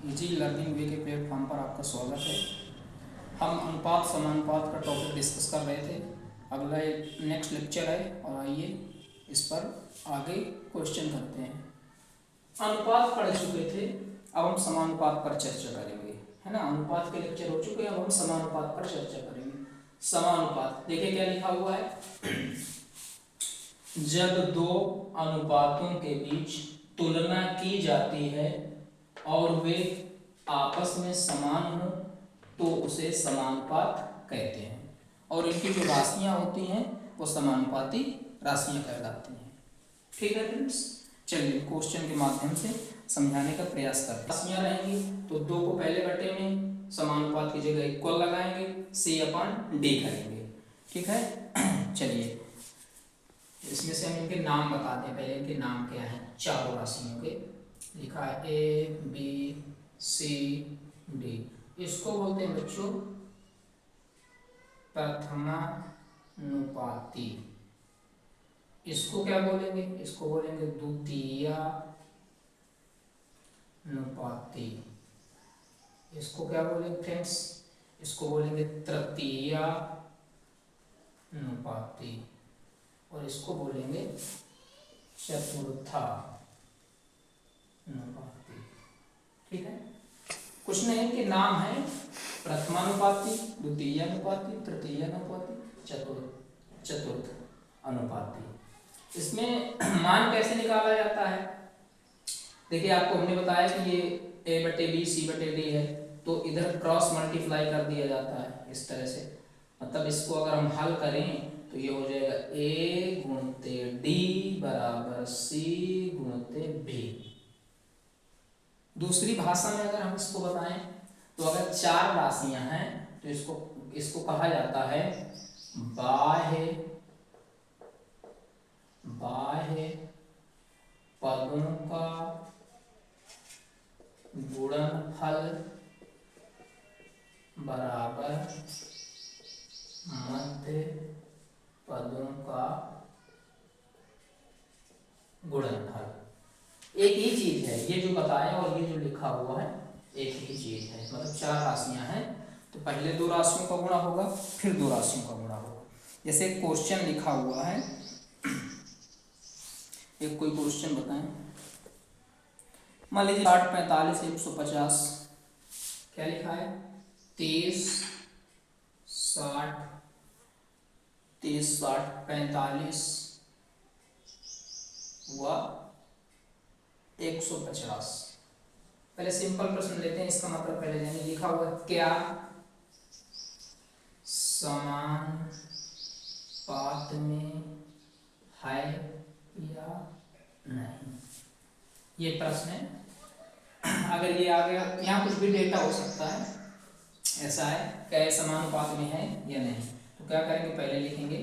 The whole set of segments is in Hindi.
इजी लर्निंग वे के प्लेटफॉर्म पर आपका स्वागत है। हम अनुपात समानुपात का टॉपिक डिस्कस कर रहे थे। अगला एक नेक्स्ट लेक्चर है और आइए इस पर आगे क्वेश्चन करते हैं। अनुपात पढ़ चुके थे, अब हम समानुपात पर चर्चा करेंगे, है ना। अनुपात के लेक्चर हो चुके हैं, अब हम समानुपात पर चर्चा करेंगे। समानुपात देखिए क्या लिखा हुआ है। जब दो अनुपातों के बीच तुलना की जाती है और वे आपस में समान हो तो उसे समानुपात कहते हैं, और इनकी जो राशियां होती हैं वो समानुपाती राशियां कहलाती हैं। ठीक है फ्रेंड्स, चलिए क्वेश्चन के माध्यम से समझाने का प्रयास करते हैं। राशियां रहेंगी तो दो को पहले बटे में समानुपात की जगह इक्वल लगाएंगे, C/D करेंगे। ठीक है। चलिए इसमें से हम इनके नाम बताते हैं। पहले इनके नाम क्या हैं, चारों राशियों के लिखा है ABCD। इसको बोलते हैं बच्चों प्रथमानुपाती। इसको क्या बोलेंगे, इसको बोलेंगे द्वितीयानुपाती। इसको क्या बोलेंगे फ्रेंड्स, इसको बोलेंगे तृतीयानुपाती, और इसको बोलेंगे चतुर्थानुपाती। ठीक है। कुछ नहीं के नाम है, प्रथमानुपाती, द्वितीयानुपाती, तृतीयानुपाती, चतुर्थ अनुपाती। इसमें मान कैसे निकाला जाता है, देखिए आपको हमने बताया कि ये A/B C/D है, तो इधर क्रॉस मल्टीप्लाई कर दिया जाता है इस तरह से। मतलब इसको अगर हम हल करें तो ये हो जाएगा A गुणते D बराबर C गुणते B। दूसरी भाषा में अगर हम इसको बताएं तो अगर चार राशियां हैं तो इसको कहा जाता है बाह्य पदों का गुणनफल बराबर मध्य पदों का गुणनफल। एक ही चीज है, ये जो बताया और ये जो लिखा हुआ है एक ही चीज है। मतलब चार राशियां हैं तो पहले दो राशियों का गुणा होगा, फिर दो राशियों का गुणा होगा। जैसे क्वेश्चन लिखा हुआ है, एक कोई क्वेश्चन बताएं। मान लीजिए 60 45 150। क्या लिखा है, 30 60 45 व 150। पहले सिंपल प्रश्न लेते हैं, इसका मतलब पहले जानिए। लिखा हुआ है क्या समानुपात में है या नहीं, ये प्रश्न है। अगर ये आ गया, यहाँ कुछ भी डेटा हो सकता है, ऐसा है क्या ये समानुपात में है या नहीं, तो क्या करेंगे, पहले लिखेंगे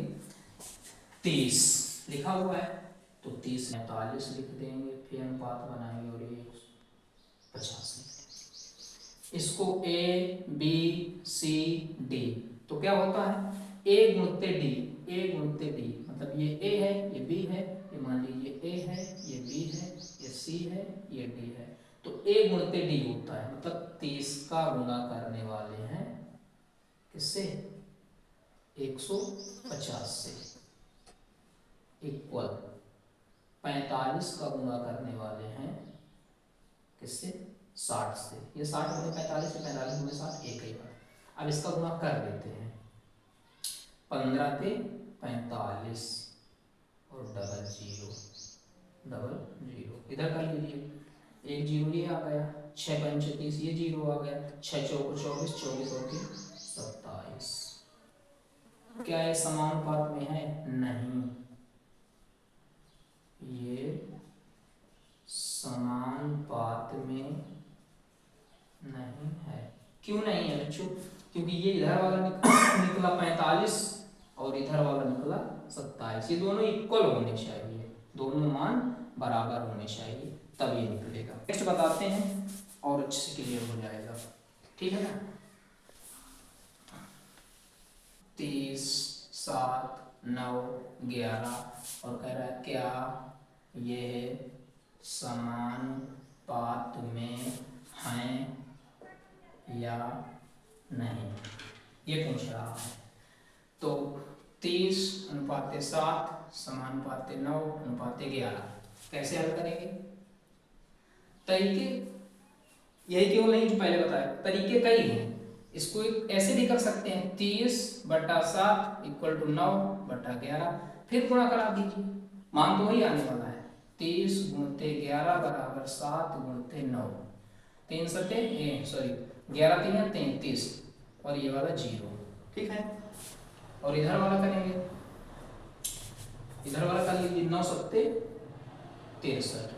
30 लिखा हुआ है तो 30 45 लिख देंगे, फिर अनुपात बनाएंगे और ये 50 लिख देंगे। इसको ABCD तो क्या होता है A गुणते D मतलब ये A है, ये B है, ये मान लीजिए A है, ये B है, ये C है, ये D है, तो A गुणते D होता है। मतलब 30 का गुणा करने वाले हैं किससे, 150 से, इक्वल 45 का गुणा करने वाले हैं किससे, 60 से। ये 60 गुणे 45 से 45 गुणे 60 एक ही बात। अब इसका गुणा कर देते हैं, 15 पे 45 और डबल जीरो इधर कर लीजिए, एक जीरो ये आ गया, 6 पंच 30 ये जीरो आ गया, 6 चौको 24 24 और 27। क्या ये समानुपात में है, नहीं, ये समानुपात में नहीं है। क्यों नहीं है बच्चों, क्योंकि ये इधर वाला निकला 45 और इधर वाला निकला 27। ये दोनों इक्वल होने चाहिए, दोनों मान बराबर होने चाहिए, तब ये निकलेगा। नेक्स्ट बताते हैं और अच्छे से क्लियर हो जाएगा। ठीक है ना। 30 7 9 11 और कह रहा है क्या ये समानुपात में हैं या नहीं, ये पूछ रहा है। तो 30:7 = 9:11 कैसे हल करेंगे? तरीके यही केवल नहीं जो पहले बताया, तरीके कई हैं। इसको ऐसे भी कर सकते हैं, 30/7 = 9/11, फिर गुणा करा दीजिए, मान तो वही आने वाला है। 30 × 11 = 7 × 9, 3 सत्ते 11 3 33, और ये वाला 0, ठीक है। और इधर वाला करेंगे, इधर वाला कर लीजिए, 9 सत्ते 63।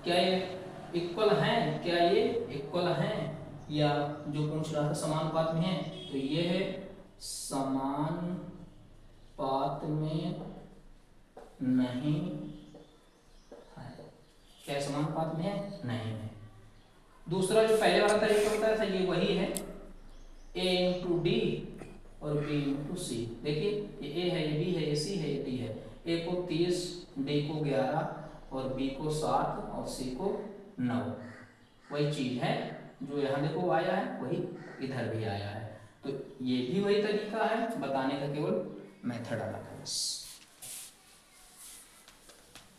क्या ये इक्वल हैं? क्या ये इक्वल हैं या जो पूछ रहा था समानुपात में है? तो ये है समानुपात में नहीं है। क्या समानुपात में है? नहीं है। दूसरा जो पहले वाला तरीका बताया था, ये वही है, a × d और b × c। देखिए ये a है, ये b है, ये c है, ये d है। a को 30, d को 11 और b को 7 और c को 9। वही चीज है जो यहाँ देखो आया है, वही इधर भी आया है। तो ये भी वही तरीका है, बताने का केवल मेथड अलग है बस।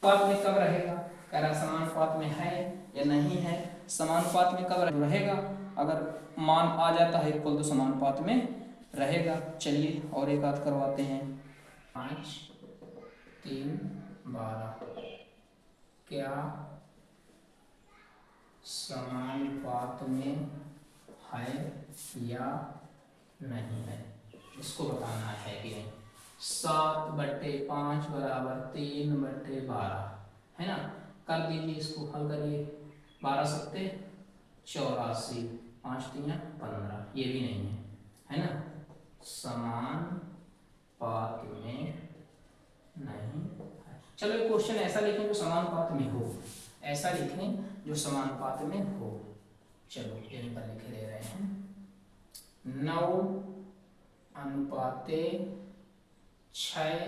समानुपात में कब रहेगा? कह रहा समानुपात में है या नहीं है। समानुपात में कब रहेगा? अगर मान आ जाता है इक्वल तो समानुपात में रहेगा। चलिए और एक आध करवाते हैं। 5 3 12 क्या समानुपात में है या नहीं है, इसको बताना है कि नहीं। 7/5 = 3/12 है ना। कर दीजिए, इसको हल करिए। 12 सत्ते 84, 5 3 15, ये भी नहीं है ना। समानुपात में नहीं है। चलो एक क्वेश्चन ऐसा लिखें जो समानुपात में हो, ऐसा लिखें जो समानुपात में हो। चलो यहीं पर लिखे दे रहे हैं, 9:6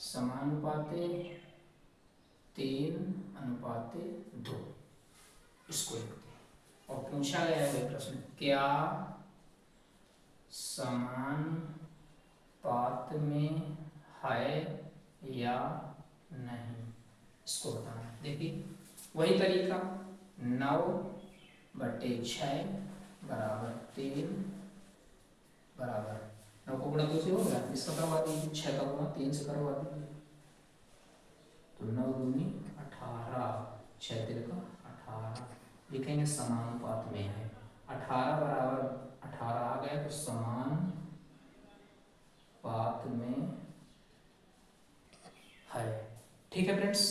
समानुपाते 3:2, इसको लिखते हैं। और पूछा गया है प्रश्न, क्या समानुपात में है या नहीं, इसको बताना है। देखिए वही तरीका, 9/6 = 3 बराबर 9 को गुणा 2 से हो गया, इसका करवा दीजिए, 6 का गुणा 3 से करवा दीजिए, तो 9 दूनी 18, 6 3 18। लिखेंगे समानुपात में है, 18 = 18 आ गया, तो समानुपात में है। ठीक है फ्रेंड्स,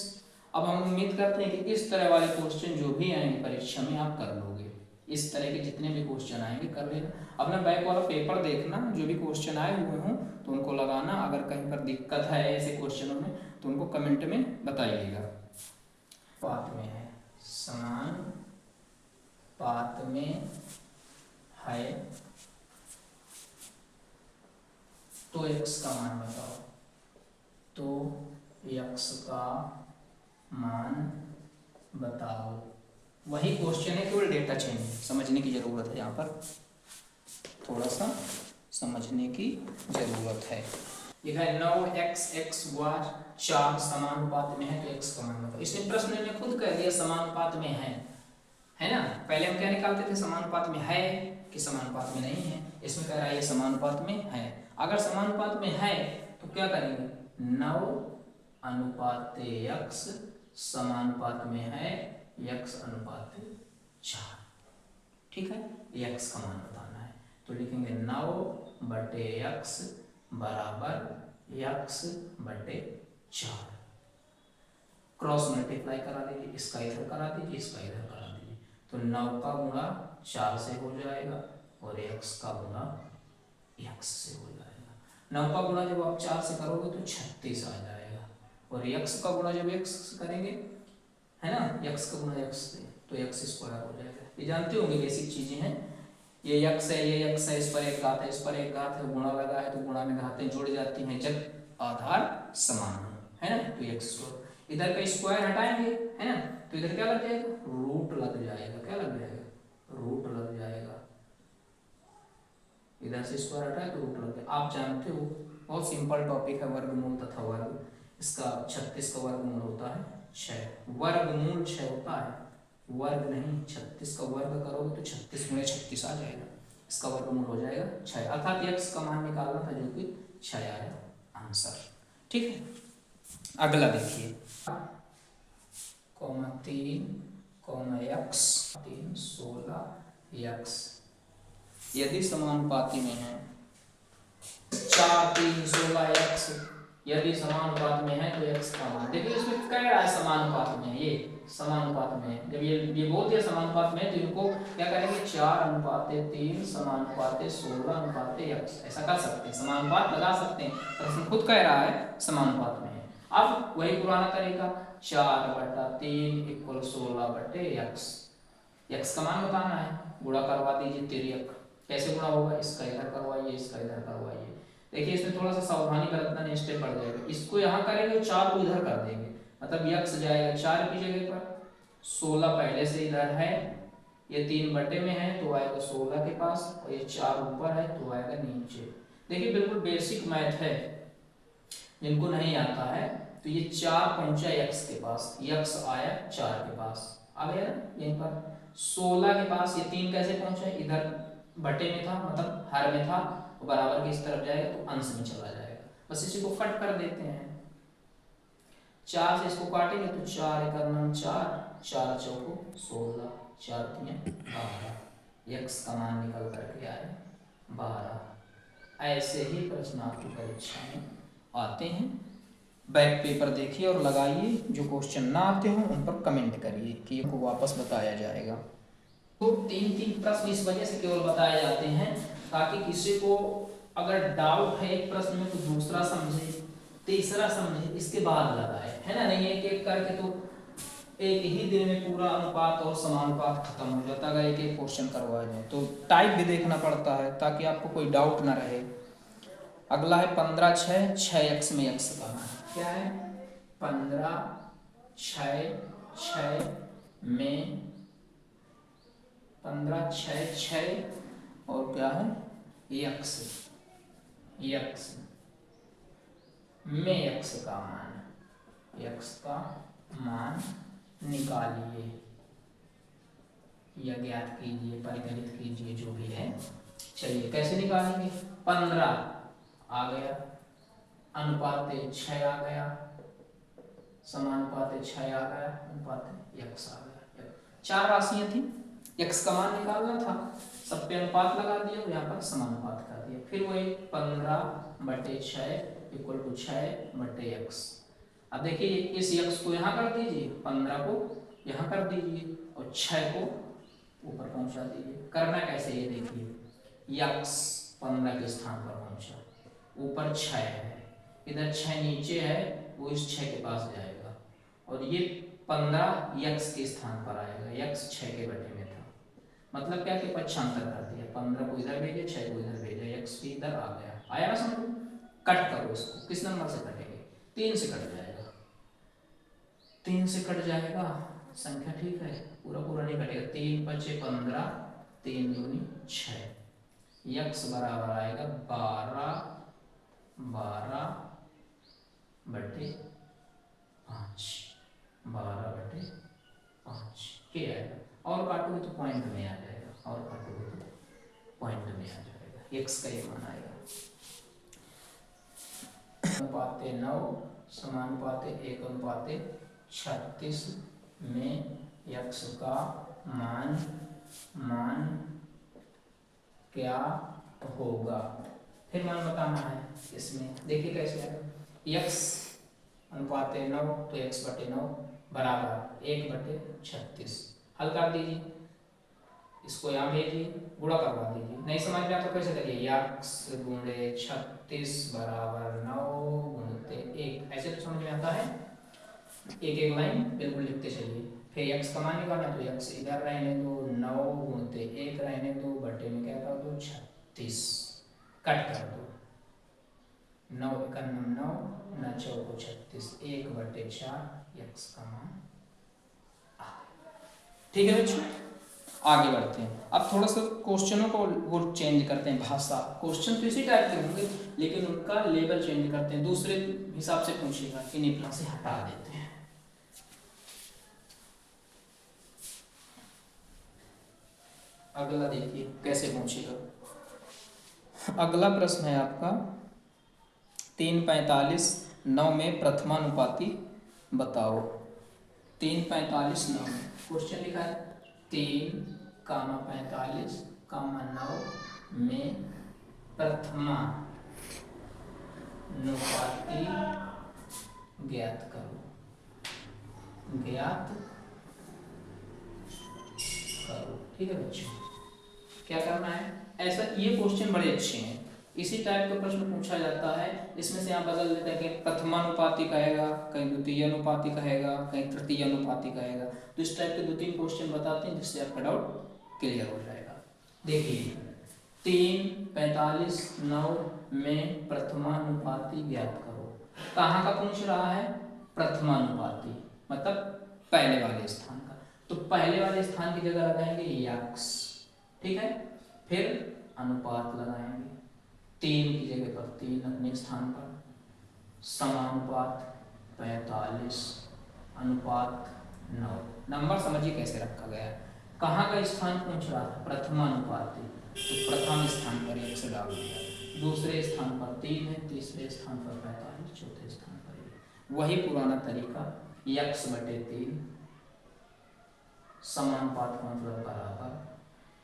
अब हम उम्मीद करते हैं कि इस तरह वाले क्वेश्चन जो भी आएंगे परीक्षा में आप कर लोगे। इस तरह के जितने भी क्वेश्चन आएंगे कर लेना। अपना बैक वाला पेपर देखना, जो भी क्वेश्चन आए हुए हों तो उनको लगाना। अगर कहीं पर दिक्कत है ऐसे क्वेश्चनों में तो उनको कमेंट में बताइएगा। पात में है, समानुपात में है, तो x का मान बताओ। तो x का मान बताओ, वही क्वेश्चन है, केवल डेटा चेंज समझने की जरूरत है। यहाँ पर थोड़ा सा समझने की जरूरत है। लिखा है 9x y 4 समानुपात में है, तो x का मान बताओ। इसने प्रश्न ने खुद कह दिया समानुपात में है ना। पहले हम क्या निकालते थे, समानुपात में है कि समानुपात में नहीं है। इसमें कह रहा है ये समानुपात में है। अगर समानुपात में है तो क्या करेंगे, 9:x समानुपात में है x:4। ठीक है, x का मान बताना है, तो लिखेंगे 9/x = x/4। क्रॉस मल्टीप्लाई करा दीजिए, इसका इधर करा दीजिए, इसका इधर करा दीजिए, तो 9 का गुणा 4 से हो जाएगा और x का गुणा x से हो जाएगा। 9 का गुणा जब आप 4 से करोगे तो 36 आ जाएगा, और x का गुणा जब x से करेंगे है ना, x का गुणा x से, तो x² हो जाएगा। ये जानते होंगे बेसिक चीजें हैं। ये x है, ये x है, इस पर एक घात है, इस पर एक घात है, गुणा लगा है तो गुणा में घातें जुड़ जाती हैं जब आधार समान हो, है ना। तो x², इधर का स्क्वायर हटाएंगे है ना, तो इधर क्या लग जाएगा, रूट लग जाएगा। क्या लग जाएगा, रूट लग जाएगा। स्क्वायर हटाए तो रूट लग गया। आप जानते हो बहुत सिंपल टॉपिक है वर्गमूल तथा वर्ग। इसका 36 का वर्गमूल होता है 6, वर्गमूल 6 होता है, वर्ग नहीं। 36 का वर्ग करोगे तो 36 गुणे 36 आ जाएगा, इसका वर्गमूल हो जाएगा 6, अर्थात x का मान निकालना था जो कि 6 आया आंसर। ठीक है, अगला देखिए, 3, x 3 16x यदि समानुपाती में है, 4 3 16x यदि समानुपात में है तो x का मान, देखिए इसमें कह रहा है समानुपात में, ये समानुपात में है। जब ये बोलते हैं समानुपात में तो इनको क्या करेंगे, 4:3 समानुपाते 16:x ऐसा कर सकते हैं, समानुपात लगा सकते हैं। प्रश्न खुद कह रहा है समानुपात में है। अब वही पुराना तरीका, 4/3 = 16/x, x का मान बताना है, गुणा करवा दीजिए तिर्यक। कैसे गुणा होगा, इसका इधर करवाइए, इसका इधर करवाइए। देखिए इसमें थोड़ा सा सावधानी बरतना नहीं, स्टेप पड़ जाएगा। इसको यहाँ करेंगे, 4 को इधर कर देंगे, मतलब x जाएगा 4 की जगह पर, 16 पहले से इधर है, ये 3 बटे में है तो आएगा 16 के पास, और ये 4 ऊपर है तो आएगा नीचे। देखिए बिल्कुल बेसिक मैथ है, जिनको नहीं आता है तो ये 4 पहुंचा x के पास, x आया 4 के पास, आ गया ना। यहीं पर 16 के पास ये 3 कैसे पहुंचा, इधर बटे में था, मतलब हर में था, तो बराबर के इस तरफ जाएगा तो अंश में चला जाएगा। बस इसी को कट कर देते हैं, 4 से इसको काटेंगे तो 4 × 9 4, 4 चौको 16, 4 3 12, x का मान निकल करके आए 12। ऐसे ही प्रश्न आपकी परीक्षा में आते हैं। बैक पेपर देखिए और लगाइए, जो क्वेश्चन ना आते हो उन पर कमेंट करिए कि इनको वापस बताया जाएगा। तो 3 प्रश्न इस वजह से केवल बताए जाते हैं ताकि किसी को अगर डाउट है एक प्रश्न में तो दूसरा समझे, तीसरा समझे, इसके बाद लगाए, है ना। नहीं एक एक करके तो एक ही दिन में पूरा अनुपात और समानुपात खत्म हो जाता है, एक एक क्वेश्चन करवाए जाए तो टाइप भी देखना पड़ता है ताकि आपको कोई डाउट ना रहे। अगला है 15 6 6x में x का मान क्या है, 15 6 6 में 15 6 6 और क्या है x में x का मान निकालिए या ज्ञात कीजिए, परिगणित कीजिए, जो भी है। चलिए कैसे निकालेंगे, 15 आ गया, अनुपात 6 आ गया, समानुपात 6 आ गया, अनुपात x आ गया। 4 राशियां थी, x का मान निकालना था, सब पे अनुपात लगा दिया और यहाँ पर समानुपात कर दिया। फिर वही 15/6 = 6/x। अब देखिए इस x को यहाँ कर दीजिए, 15 को यहाँ कर दीजिए और 6 को ऊपर पहुंचा दीजिए। करना कैसे ये देखिए, x 15 के स्थान पर पहुंचा, ऊपर 6 है, इधर 6 नीचे है, वो इस 6 के पास जाएगा और ये 15 x के स्थान पर आएगा, x 6 के बटे में था, मतलब क्या कि पक्षांतर कर दिया, 15 को इधर भेजे, 6 को इधर भेजा, x भी इधर आ गया। आया ना समझ, कट करो इसको, किस नंबर से कटेंगे, 3 से कट जाएगा, 3 से कट जाएगा, संख्या ठीक है, पूरा नहीं कटेगा, 3 × 5 = 15, 3 × 2 = 6, x बराबर आएगा 12/5 के आएगा। और काटोगे तो पॉइंट में आ जाएगा, और काटोगे तो पॉइंट में आ जाएगा, x का ये मान आएगा। अनुपात 9 समानुपात 1:36 में x का मान क्या होगा। फिर मान बताना है इसमें, देखिए कैसे है, x अनुपात 9 तो x/9 बराबर 1/36। हल कर दीजिए, इसको यहाँ भेजिए, गुणा करवा दीजिए। नहीं समझ में आता तो कैसे करिए, x × 36 = 9 × 1, ऐसे तो समझ में आता है। एक लाइन बिल्कुल लिखते चलिए। फिर x का मान निकालना तो x इधर रहने दो, 9 × 1 रहने दो, बटे में क्या कर दो 36, कट कर दो, 9 × 9 9 × 4 = 36, 1/4 x का मान। ठीक है बच्चों, आगे बढ़ते हैं। अब थोड़ा सा क्वेश्चनों को वो चेंज करते हैं, भाषा, क्वेश्चन तो इसी टाइप के होंगे लेकिन उनका लेवल चेंज करते हैं, दूसरे हिसाब से पूछेगा, इन्हीं प्लस से हटा देते हैं। अगला देखिए कैसे पूछेगा। अगला प्रश्न है आपका 3:45 9 में प्रथमानुपाती बताओ। 3:45 9 में क्वेश्चन लिखा है 3:45 9 में प्रथमानुपाती ज्ञात करो, ज्ञात करो। ठीक है बच्चों, क्या करना है, ऐसा ये क्वेश्चन बड़े अच्छे हैं, इसी टाइप का प्रश्न पूछा जाता है। इसमें से आप बदल देते हैं कि प्रथमानुपाती कहेगा, कहीं द्वितीय अनुपाती कहेगा, कहीं तृतीय अनुपाती कहेगा, तो इस टाइप के 2-3 क्वेश्चन बताते हैं जिससे आपका डाउट क्लियर हो जाएगा। देखिए 3:45 9 में प्रथमानुपाती ज्ञात करो, कहाँ का पूछ रहा है, प्रथमानुपाती मतलब पहले वाले स्थान का, तो पहले वाले स्थान की जगह लगाएंगे यक्स, ठीक है, फिर अनुपात लगाएंगे, 3 की जगह पर 3 अपने स्थान पर, समानुपात 45 अनुपात 9। नंबर समझिए कैसे रखा गया है, कहाँ का स्थान पूछ रहा था, प्रथमानुपाती, तो प्रथम स्थान पर 1 से डाल दिया, दूसरे स्थान पर 3 है, तीसरे स्थान पर 45, चौथे स्थान पर 1। वही पुराना तरीका, x/3 समानुपात का मतलब बराबर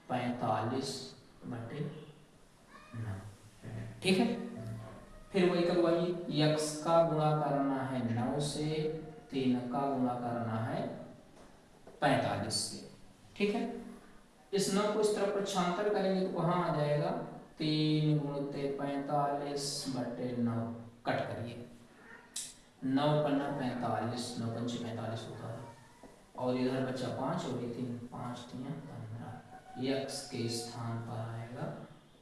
45/9, ठीक है। फिर वही का वही x का गुणा करना है 9 से, 3 का गुणा करना है 45 से, ठीक है। इस 9 को इस तरफ पक्षांतर करेंगे तो वहां आ जाएगा 3 × 45/9, कट करिए 9 पन्ना 45, 9 पंचे 45 होता है, और इधर बचा 5 और ये 3, 5 3 15, x के स्थान पर आएगा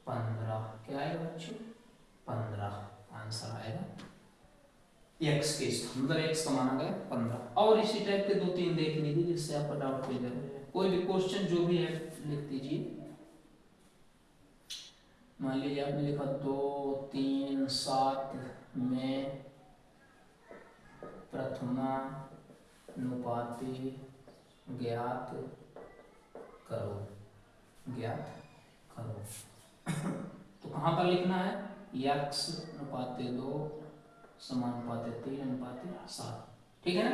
15, क्या आएगा बच्चों 15, आंसर आएगा x के स्थान, मतलब x का माना गया 15। और इसी टाइप के 2-3 देख लीजिए जिससे आपका डाउट क्लियर हो जाए। कोई भी क्वेश्चन जो भी है लिख दीजिए, मान लीजिए आपने लिखा 2 3 7 में प्रथमानुपाती ज्ञात करो, ज्ञात करो तो कहाँ पर लिखना है, x/2 समानुपाती 3/7, ठीक है ना।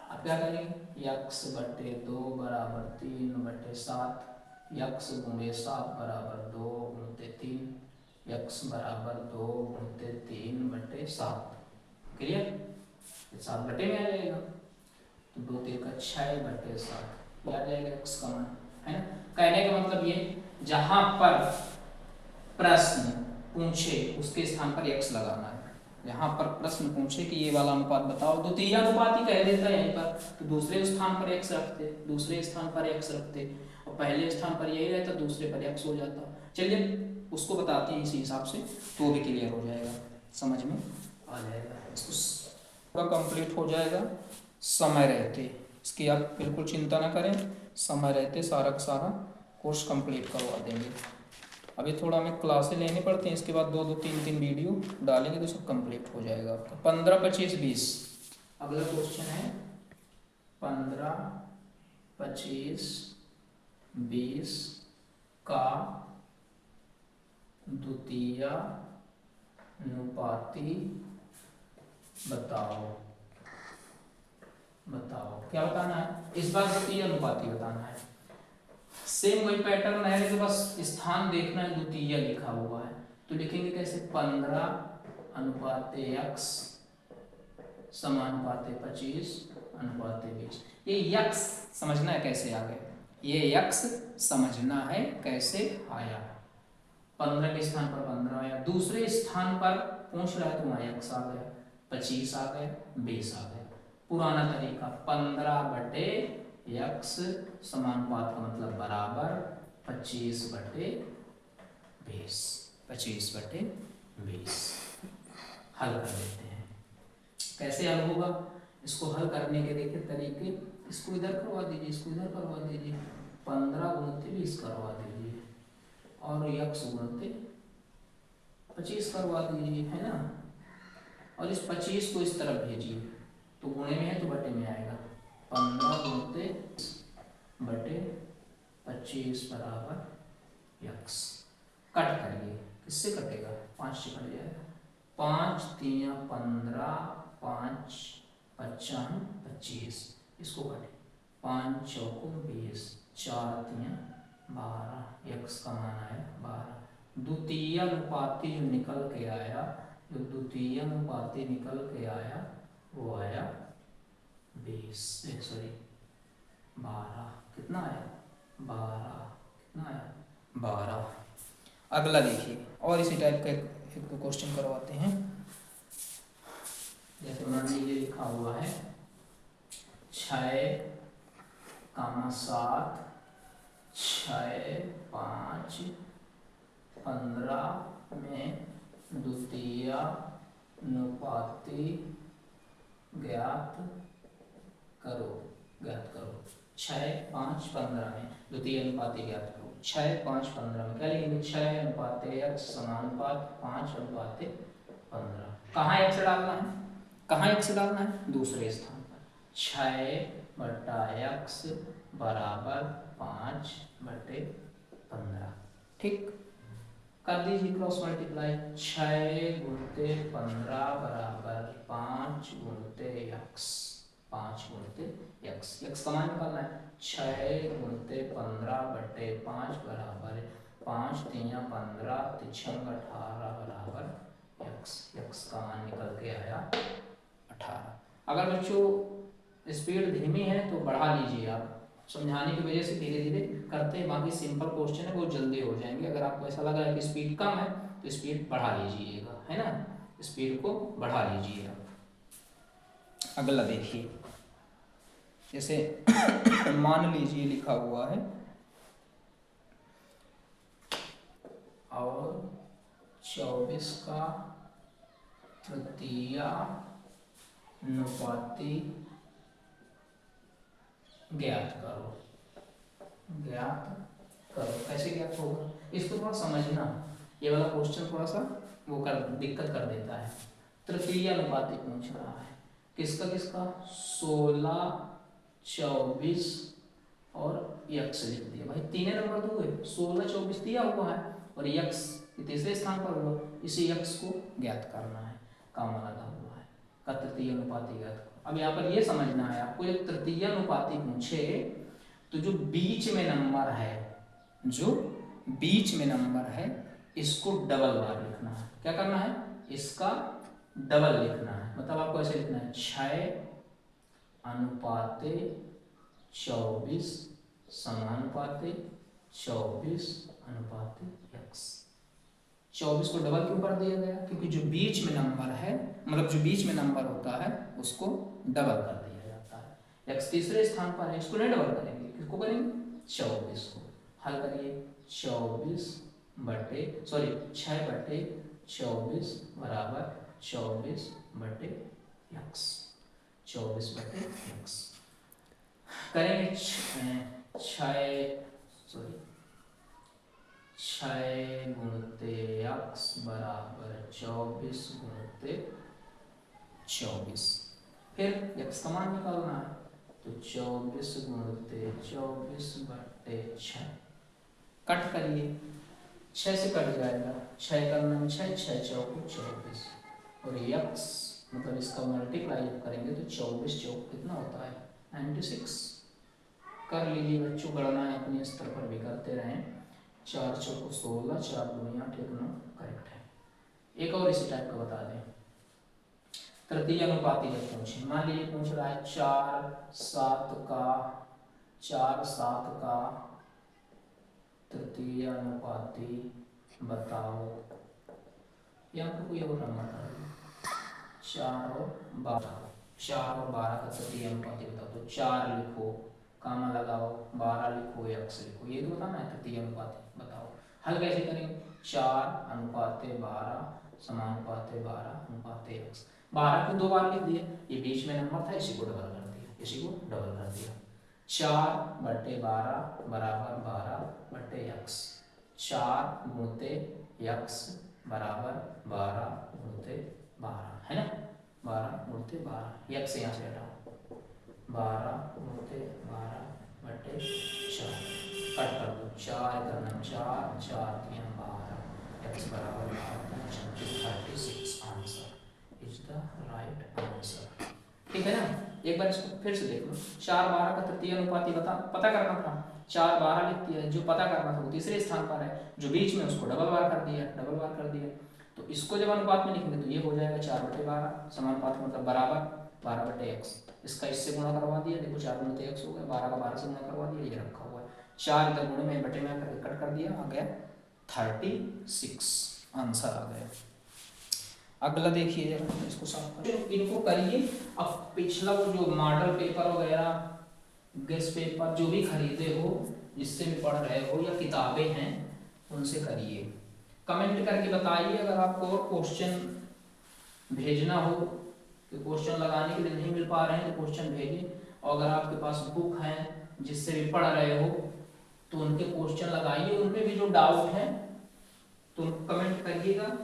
अब क्या करेंगे, x/2 बराबर 3/7, x गुणे 7 बराबर 2 × 3, x बराबर 2 × 3/7, क्लियर, 7 बटे में आ जाएगा, तो 2 3 का 6/7, ये आ जाएगा x का मान, है ना। कहने का मतलब ये, जहां पर प्रश्न पूछे उसके स्थान पर x लगाना है, यहाँ पर प्रश्न पूछे कि ये वाला अनुपात बताओ, द्वितीय अनुपात ही कह देता है यहीं पर, तो दूसरे स्थान पर x रखते, दूसरे स्थान पर x रखते, और पहले स्थान पर यही रहता, दूसरे पर x हो जाता। चलिए उसको बताते हैं इसी हिसाब से, तो भी क्लियर हो जाएगा, समझ में आ जाएगा, इसको पूरा कंप्लीट हो जाएगा समय रहते। इसकी आप बिल्कुल चिंता ना करें, समय रहते सारा का सारा कोर्स कंप्लीट करवा देंगे। अभी थोड़ा हमें क्लासें लेने पड़ते हैं, इसके बाद 2-3 वीडियो डालेंगे तो सब कंप्लीट हो जाएगा आपका। 15 25 20 अगला क्वेश्चन है 15 25 20 का द्वितीय अनुपाती बताओ। बताओ क्या बताना है, इस बार द्वितीय अनुपाती बताना है। सेम वही पैटर्न है, तो बस स्थान देखना है, द्वितीय लिखा हुआ है तो लिखेंगे कैसे, 15/x समानुपाते 25/20। ये यक्स समझना है कैसे आ गए, ये यक्स समझना है कैसे आया। 15 के स्थान पर 15 आया, दूसरे स्थान पर पूछ रहा है तो वहां यक्स आ गया, 25 आ गया, 20 आ गया। पुराना तरीका 15/x समानुपात का मतलब बराबर 25/20, 25/20। हल कर देते हैं, कैसे हल होगा, इसको हल करने के देखिए तरीके, इसको इधर करवा दीजिए, इसको इधर करवा दीजिए, 15 गुणते 20 करवा दीजिए और यक्स गुणते 25 करवा दीजिए, है ना। और इस 25 को इस तरफ भेजिए, तो गुणे में है तो बटे में आएगा। 15 गुणते बटे 25 बराबर यक्स। कट करिए, किससे कटेगा? 5 से कट जाएगा। 5 3 15, 5 55 25, इसको कटे। 5 चौको 20, 4 3 12, यक्स का मान आया 12। द्वितीय अनुपाती जो निकल के आया, जो द्वितीय अनुपाती निकल के आया वो आया 20, सॉरी 12। कितना आया? 12। कितना आया? 12। अगला देखिए, और इसी टाइप का एक दो क्वेश्चन करवाते हैं। जैसे मान लीजिए लिखा हुआ है 6, 7, 6, 5, 15 में द्वितीय अनुपाती ज्ञात करो। 6, 5, 15 में द्वितीय अनुपाती ज्ञात करो। 6, 5, 15 में क्या लिखेंगे? 6 अनुपात x समानुपात 5 अनुपात 15। कहाँ x डालना है? कहाँ x डालना है? दूसरे स्थान पर। 6 बटा x बराबर 5 बटे 15। ठीक, कर दीजिए क्रॉस मल्टीप्लाई। 6 गुणते 15 बराबर 5 गुणते x। 5 गुणते x का मान निकालना है। 6 गुणते 15 बटे 5 बराबर 5 3 15 3 18 बराबर x का मान निकल के आया 18। अगर बच्चों स्पीड धीमी है तो बढ़ा लीजिए, आप समझाने की वजह से धीरे धीरे करते हैं। बाकी सिंपल क्वेश्चन है, बहुत जल्दी हो जाएंगे। अगर आपको ऐसा लग रहा है कि स्पीड कम है तो स्पीड बढ़ा लीजिएगा, है ना। स्पीड को बढ़ा लीजिए आप। अगला देखिए, जैसे मान लीजिए लिखा हुआ है और 24 का तृतीय अनुपाती ज्ञात करो। कैसे ज्ञात होगा? इसको थोड़ा समझना, ये वाला क्वेश्चन थोड़ा सा वो दिक्कत कर देता है। तृतीय अनुपाती पूछ रहा है, किसका किसका? 16, 24 और यक्स लिख दिया। भाई तीन नंबर तो हुए, 16 24 दिया हुआ है और यक्स तीसरे स्थान पर हुआ। इसी यक्स को ज्ञात करना है, काम लगा हुआ है का तृतीय अनुपाती ज्ञात करो। अब यहाँ पर ये समझना है आपको, एक तृतीय अनुपाती पूछे तो जो बीच में नंबर है, जो बीच में नंबर है इसको डबल बार लिखना है। क्या करना है? इसका डबल लिखना है। मतलब आपको ऐसे लिखना है 6 अनुपाते 24 समानुपाते 24 अनुपाते x। 24 को डबल क्यों कर दिया गया? क्योंकि जो बीच में नंबर है, मतलब जो बीच में नंबर होता है उसको डबल कर दिया जाता है। x तीसरे स्थान पर है, इसको नहीं डबल करेंगे, किसको करेंगे? 24 को। हल करिए, 6 बटे 24 बराबर 24 बटे x। 24 बटे x करेंगे। 6 गुणते x बराबर 24 गुणते 24। फिर x का मान निकालना है, तो 24 गुणते 24 बटे 6। कट करिए, 6 से कट जाएगा। 6 करने में 6 चौको 24 और x मतलब इसका मल्टीप्लाई करेंगे तो 24 चौक कितना होता है? 96। कर लीजिए बच्चों, गणना अपने स्तर पर भी करते रहें। 4 चौको 16, 4 दूनी 8, 1 9 करेक्ट है। एक और इसी टाइप का बता दें, तृतीय अनुपाती जब पूछे, मान लीजिए पूछ रहा है 4 7 का तृतीय अनुपाती बताओ, या आपको कोई और नंबर कर 4 और 12, 4 और 12 का तृतीय अनुपाती बताओ। तो 4 लिखो, कामा लगाओ, 12 लिखो, x लिखो, ये तो बताना है तृतीय अनुपाती बताओ। हल कैसे करेंगे? 4 अनुपाते 12 समानुपाते 12 अनुपाते x। 12 को 2 बार लिख दिया, ये बीच में नंबर था, इसी को डबल कर दिया, इसी को डबल कर दिया। 4/12 बराबर 12/x। 4 गुणते x बराबर 12 है ना, 12 x यहाँ से हटाओ, 12 कट कर दो, 4 करना 4 4 3 12 x बराबर 36 answer is the right answer. ठीक है ना। एक बार इसको फिर से देख लो, 4/12 का तृतीय अनुपाती पता करना था। 4/12 लिख दिया, जो पता करना था वो तीसरे स्थान पर है, जो बीच में उसको डबल बार कर दिया। तो इसको जब अनुपात में लिखेंगे तो ये हो जाएगा 4/12 समानुपात मतलब बराबर 12/x। इसका इससे गुणा करवा दिया, देखो 4 गुणित x हो गया, 12 का 12 से गुणा करवा दिया, ये रखा हुआ है। 4 इधर गुणे में बटे में करके कट कर दिया, आ गया 36 आंसर आ गया। अगला देखिए जरा, इसको साफ करिए, इनको करिए। अब पिछला वो जो मॉडल पेपर वगैरह गेस्ट पेपर जो भी खरीदे हो, जिससे भी पढ़ रहे हो या किताबें हैं उनसे करिए। कमेंट करके बताइए अगर आपको और क्वेश्चन भेजना हो, कि क्वेश्चन लगाने के लिए नहीं मिल पा रहे हैं तो क्वेश्चन भेजिए। और अगर आपके पास बुक है जिससे भी पढ़ रहे हो तो उनके क्वेश्चन लगाइए, उनमें भी जो डाउट है तो कमेंट करिएगा।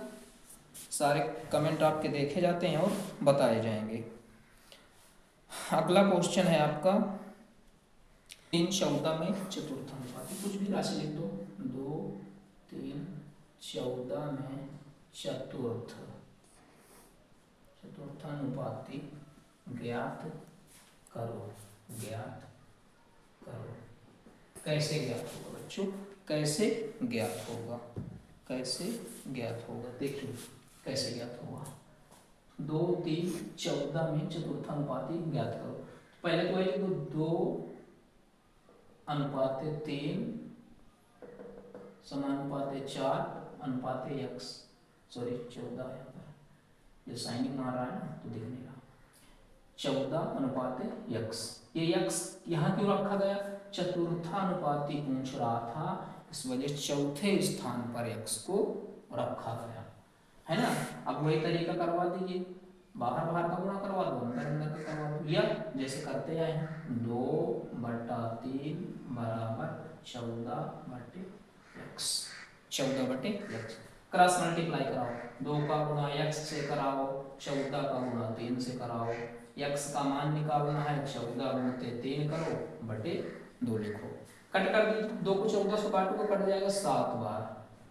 सारे कमेंट आपके देखे जाते हैं और बताए जाएंगे। अगला क्वेश्चन है आपका 3/14 में चतुर्थानुपाती, कुछ भी राशि लिख दो, 2 3 14 में चतुर्थानुपाती ज्ञात करो। कैसे ज्ञात होगा बच्चों, कैसे ज्ञात होगा देखिए कैसे ज्ञात होगा। 2 3 14 में चतुर्थानुपाती ज्ञात करो। पहले तो ये 2:3 समानुपाते 4:x, सॉरी 14 है पर ये साइनिंग मार रहा है ना तो दिख नहीं रहा। 14:x, ये x यहाँ क्यों रखा गया, चतुर्थानुपाती पूछ रहा था, इस वजह चौथे स्थान पर x को रखा गया है ना। अब वही तरीका करवा दीजिए, बाहर का गुणा करवा दो, अंदर का करवा दो, या जैसे करते आए हैं 2/3 बराबर 14/x। क्रॉस मल्टीप्लाई कराओ, 2 का गुणा x से कराओ, 14 का गुणा 3 से कराओ। x का मान निकालना है, 14 गुणित 3 करो बटे 2 लिखो। कट कर दीजिए, 2 को 14 से काटो तो कट जाएगा 7 बार,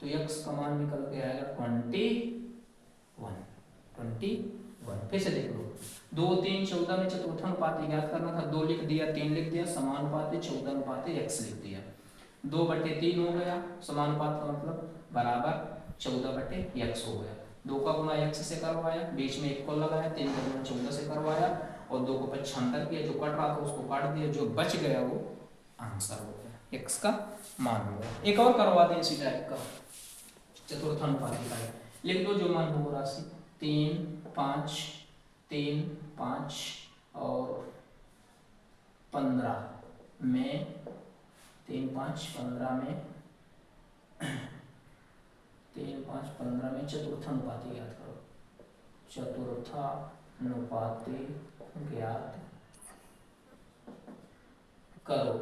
तो x का मान निकल के आएगा 21। फिर से देख लो, 2 3 14 में चतुर्थानुपाती ज्ञात करना था, 2 लिख दिया 3 लिख दिया, समानुपाती 14/x लिख दिया, 2/3 हो गया, समानुपात का मतलब बराबर 14/x हो गया। 2 का गुणा x से करवाया, बीच में 1 को लगाया, 3 का गुणा 14 से करवाया और 2 को 75 किया, जो कट रहा था उसको काट दिया, जो बच गया वो आंसर हो गया, x का मान हो गया। एक और करवा दें इसी टाइप का चतुर्थानुपाती का, लिख दो जो मान हो राशि 3 5 और 15 में 3 5 15 में 3 5 15 में चतुर्थानुपाती ज्ञात करो। चतुर्थानुपाती ज्ञात करो,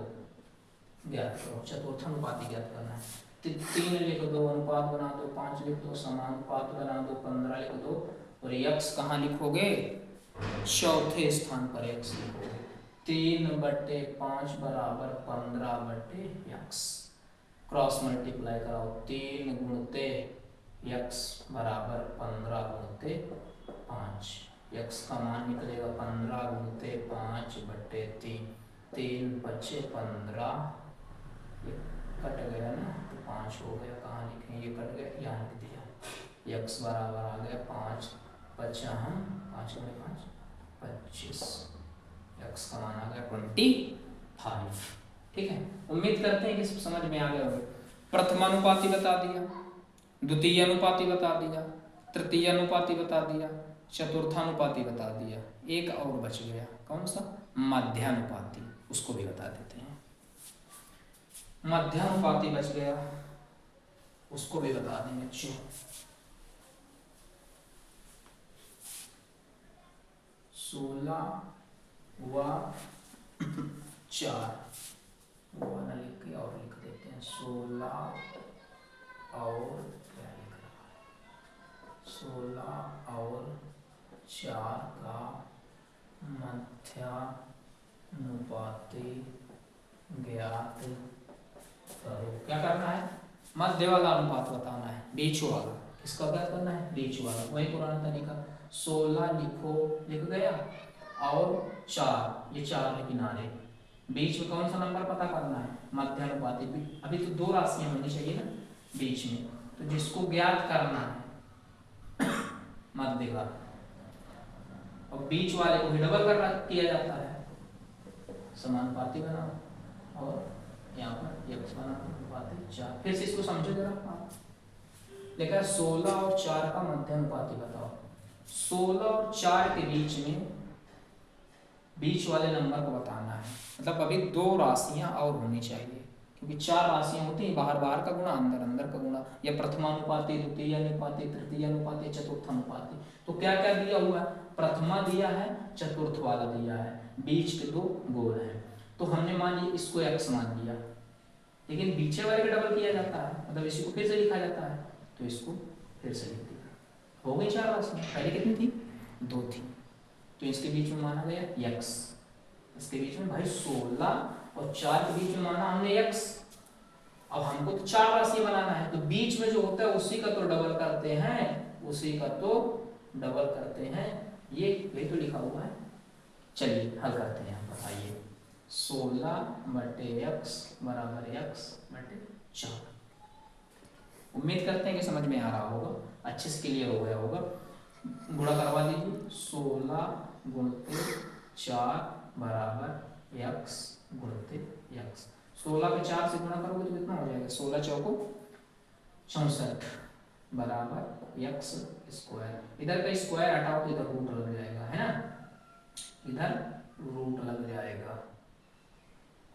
चतुर्थानुपाती ज्ञात करना है। 3 लिख दो, अनुपात बना दो, 5 लिख दो, समानुपात बना दो, 15 लिख दो, और x कहाँ लिखोगे, चौथे स्थान पर x लिखोगे। 3/5 बराबर 15/x। क्रॉस मल्टीप्लाई कराओ, 3 गुणते x बराबर 15 गुणते 5, x का मान निकलेगा 15 गुणते 5/3, 3 5 15, कट गया ना तो 5 हो गया, कहाँ लिखें, ये कट गया, यहाँ लिख दिया, x बराबर आ गया 5 5 25, x का मान आ गया 25। ठीक है, उम्मीद करते हैं कि समझ में आ गया होगा। प्रथमानुपाती बता दिया, द्वितीय अनुपाती बता दिया, तृतीय अनुपाती बता दिया, चतुर्थानुपाती बता दिया, एक और बच गया, कौन सा, मध्यानुपाती, उसको भी बता देते हैं। मध्यानुपाती बच गया, उसको भी बता देंगे बच्चों। 16वां 4, वो वाला लिख के और लिख देते हैं 16 और क्या लिख रहा है, 16 और 4 का मध्यानुपाती ज्ञात करो। क्या करना है, मध्य वाला अनुपात बताना है, बीच वाला। किसका क्या करना है, बीच वाला। वही पुराना तरीका, 16 लिखो, लिख गया, और 4, ये 4 के किनारे, बीच में कौन सा नंबर पता करना है, मध्यानुपाती। अभी तो 2 राशियां होनी चाहिए ना बीच में, तो जिसको ज्ञात करना है मध्य का, और बीच वाले को ही डबल कर किया जाता है, समानुपाती बनाओ, और यहाँ पर x समानुपाती 4। फिर से इसको समझो जरा आप। देखा 16 और 4 का मध्यानुपाती बताओ। 16 और 4 के बीच में बीच वाले नंबर को बताना है, मतलब अभी 2 राशियां और होनी चाहिए, क्योंकि 4 राशियां होती हैं, बाहर बाहर का गुणा, अंदर अंदर का गुणा, या प्रथमानुपाती, द्वितीयानुपाती, तृतीयानुपाती, चतुर्थानुपाती। तो क्या क्या दिया हुआ है, प्रथमा दिया है, चतुर्थ वाला दिया है, बीच के 2 गोल हैं। तो हमने मान लिया इसको x मान लिया, लेकिन बीचे वाले का डबल किया जाता है, मतलब इसी को फिर से लिखा जाता है, तो इसको फिर से लिख दिया। हो गई 4 राशियां, पहले कितनी थी, 2 थी, तो इसके बीच में माना गया x। इसके बीच में भाई 16 और 4 के बीच में माना हमने x। अब हमको तो 4 राशि बनाना है, तो बीच में जो होता है उसी का तो डबल करते हैं, उसी का तो डबल करते हैं, ये तो लिखा हुआ है। चलिए हल करते हैं, बताइए 16 बटे x बराबर x बटे 4। उम्मीद करते हैं कि समझ में आ रहा होगा, अच्छे से क्लियर हो गया होगा। गुणा करवा दीजिए, 16 गुणते 4 बराबर x गुणते x। 16 पे 4 से गुणा करोगे तो कितना हो जाएगा, 16 चौको 64 बराबर x स्क्वायर। इधर का स्क्वायर हटाओ तो इधर रूट लग जाएगा, है ना, इधर रूट लग जाएगा,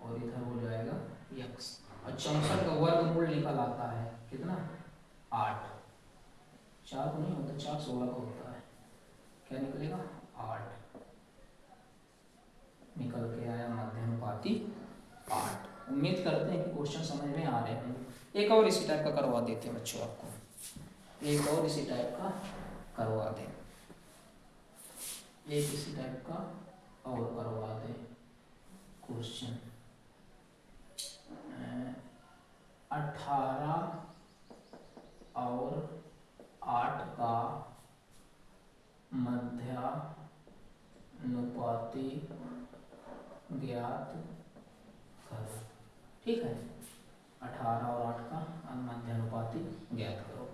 और इधर हो जाएगा x। और 64 का वर्गमूल निकल आता है कितना, 8। 4 को नहीं होता, 4 16 का होता है, क्या निकलेगा, 8 निकल के आया, मध्यानुपाती 8। उम्मीद करते हैं कि क्वेश्चन समझ में आ रहे हैं। एक और इसी टाइप का करवा देते हैं बच्चों, आपको एक और इसी टाइप का करवा दें, एक इसी टाइप का और करवा दें क्वेश्चन। 18 और 8 का मध्यानुपाती ज्ञात करो। ठीक है, 18 और 8 का मध्यानुपाती ज्ञात करो।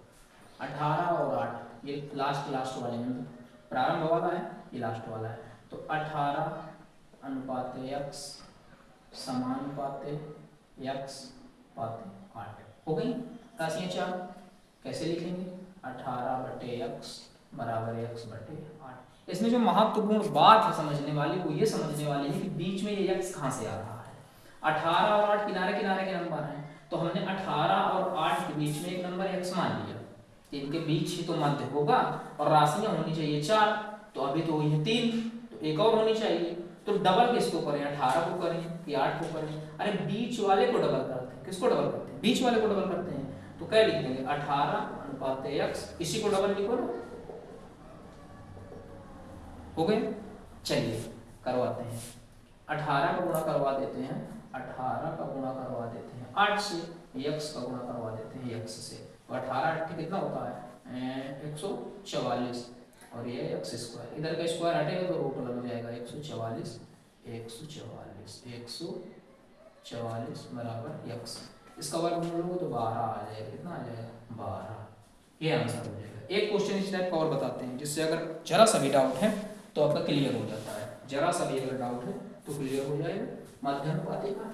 18 और 8 ये लास्ट वाले में, प्रारंभ वाला है, ये लास्ट वाला है, तो 18 अनुपाते x समानुपाते x पाते 8 हो गई राशियां 4। कैसे लिखेंगे, 18 बटे x बराबर x बटे 8। इसमें जो महत्वपूर्ण बात है समझने वाली, वो ये समझने वाली है कि बीच में ये x कहाँ से आ रहा है। 18 और 8 किनारे किनारे के नंबर हैं, तो हमने 18 और 8 के बीच में एक नंबर x मान लिया, इनके बीच ही तो मध्य होगा, और राशियां होनी चाहिए 4, तो अभी तो हुई है 3, तो एक और होनी चाहिए। तो डबल किसको करें, 18 को करें कि 8 को करें, अरे बीच वाले को डबल करते हैं। किसको डबल करते हैं, बीच वाले को डबल करते हैं, तो क्या लिख देंगे 18 अनुपाते x, इसी को डबल लिखो ना, हो गए। चलिए करवाते हैं, 18 का गुणा करवा देते हैं, 18 का गुणा करवा देते हैं 8 से, x का गुणा करवा देते हैं x से, तो 18 8 कितना होता है 144, और ये x स्क्वायर, इधर का स्क्वायर हटेगा तो रूट लग जाएगा, 144 बराबर x। इसका वर्गमूल लोगे तो 12 आ जाएगा, कितना आ जाएगा 12, ये आंसर हो जाएगा। एक क्वेश्चन इस टाइप का और बताते हैं, जिससे अगर जरा सा भी डाउट है तो आपका क्लियर हो जाता है, जरा सा भी अगर डाउट है तो क्लियर हो जाएगा मध्यानुपाती का।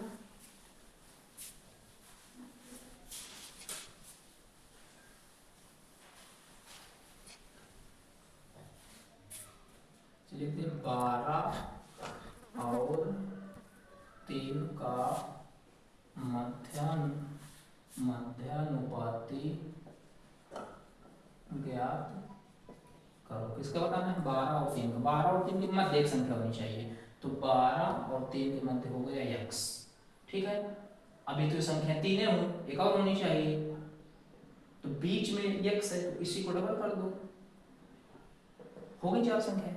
लिखते हैं 12 और 3 का मध्यानुपाती ज्ञात करो। किसका बताना है, 12 और 3 का। 12 और 3 की मध्य एक संख्या होनी चाहिए, तो तो 12 और 3 के मध्य हो गया x। ठीक है, अभी तो संख्या 3 है, एक और होनी चाहिए, तो बीच में x है तो इसी को डबल कर दो, हो गई 4 संख्या।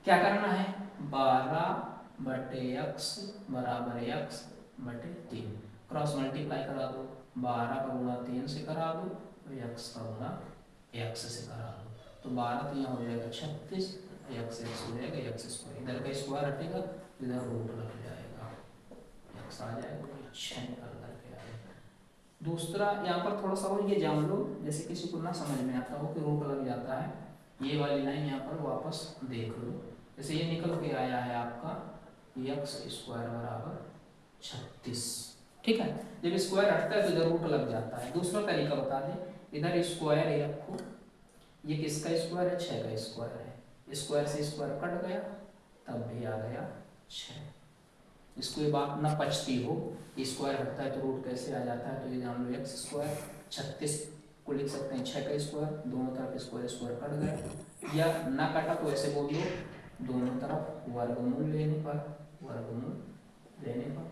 क्या करना है, 12/x बराबर x बटे 3, क्रॉस मल्टीप्लाई करा दो, 12 का गुणा 3 से करा दो और x का गुणा x से करा दो, तो 12 तो यहाँ हो जाएगा 36, x हो जाएगा x स्क्वायर, इधर का स्क्वायर हटेगा इधर रूट लग जाएगा, x आ जाएगा 6 निकल करके आएगा। दूसरा यहाँ पर थोड़ा सा और ये जान लो, जैसे किसी को ना समझ में आता हो कि रूट लग जाता है, ये वाली लाइन यहाँ पर वापस देख लो, जैसे ये निकल के आया है आपका x स्क्वायर बराबर 36। ठीक है, जब स्क्वायर हटता है तो इधर रूट लग जाता है। दूसरा तरीका बता दें, इधर स्क्वायर है आपको, ये किसका स्क्वायर है, 6 का स्क्वायर है, स्क्वायर से स्क्वायर कट गया तब भी आ गया 6। इसको ये बात ना पचती हो, स्क्वायर हटता है तो रूट कैसे आ जाता है, तो ये जान लो x स्क्वायर 36 को लिख सकते हैं 6 का स्क्वायर, दोनों तरफ स्क्वायर कट गया, या ना कटा तो ऐसे बोल दो, दोनों तरफ वर्गमूल लेने पर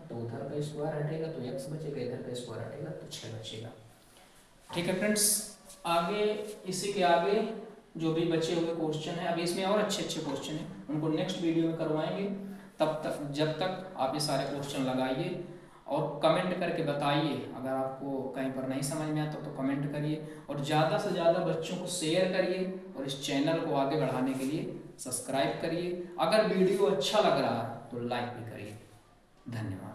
तो उधर का स्क्वायर हटेगा तो x बचेगा, इधर का स्क्वायर हटेगा तो 6 बचेगा। ठीक है फ्रेंड्स, आगे इसी के आगे जो भी बचे हुए क्वेश्चन है, अभी इसमें और अच्छे क्वेश्चन हैं, उनको नेक्स्ट वीडियो में करवाएंगे। तब तक जब तक आप ये सारे क्वेश्चन लगाइए और कमेंट करके बताइए, अगर आपको कहीं पर नहीं समझ में आता तो कमेंट करिए, और ज़्यादा से ज़्यादा बच्चों को शेयर करिए, और इस चैनल को आगे बढ़ाने के लिए सब्सक्राइब करिए। अगर वीडियो अच्छा लग रहा है तो लाइक भी करिए। धन्यवाद।